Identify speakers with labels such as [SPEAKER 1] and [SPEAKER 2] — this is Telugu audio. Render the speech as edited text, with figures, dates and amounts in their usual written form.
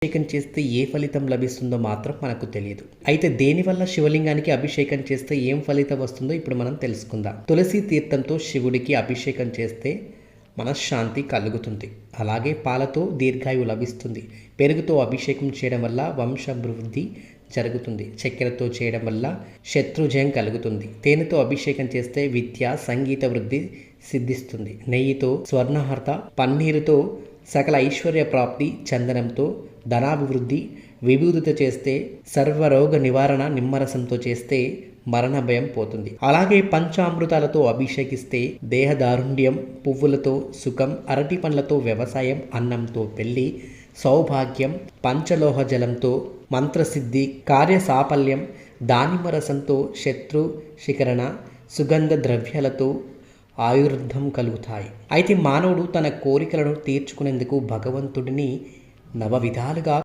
[SPEAKER 1] అభిషేకం చేస్తే ఏ ఫలితం లభిస్తుందో మాత్రం మనకు తెలియదు. అయితే దేనివల్ల శివలింగానికి అభిషేకం చేస్తే ఏం ఫలితం వస్తుందో ఇప్పుడు మనం తెలుసుకుందాం. తులసి తీర్థంతో శివుడికి అభిషేకం చేస్తే మనశ్శాంతి కలుగుతుంది. అలాగే పాలతో దీర్ఘాయువు లభిస్తుంది. పెరుగుతో అభిషేకం చేయడం వల్ల వంశాభివృద్ధి జరుగుతుంది. చక్కెరతో చేయడం వల్ల శత్రుజయం కలుగుతుంది. తేనెతో అభిషేకం చేస్తే విద్య, సంగీత వృద్ధి సిద్ధిస్తుంది. నెయ్యితో స్వర్ణహర్త, పన్నీరుతో సకల ఐశ్వర్య ప్రాప్తి, చందనంతో ధనాభివృద్ధి, విభూతితో చేస్తే సర్వరోగ నివారణ, నిమ్మరసంతో చేస్తే మరణ భయం పోతుంది. అలాగే పంచామృతాలతో అభిషేకిస్తే దేహదారుణ్యం, పువ్వులతో సుఖం, అరటి పండ్లతో వ్యవసాయం, అన్నంతో పెళ్లి, సౌభాగ్యం, పంచలోహ జలంతో మంత్రసిద్ధి, కార్యసాఫల్యం, దానిమ్మరసంతో శత్రు శిఖరణ, సుగంధ ద్రవ్యాలతో ఆయుర్ధం కలుగుతాయి. అయితే మానవుడు తన కోరికలను తీర్చుకునేందుకు భగవంతుడిని నవవిధాలుగా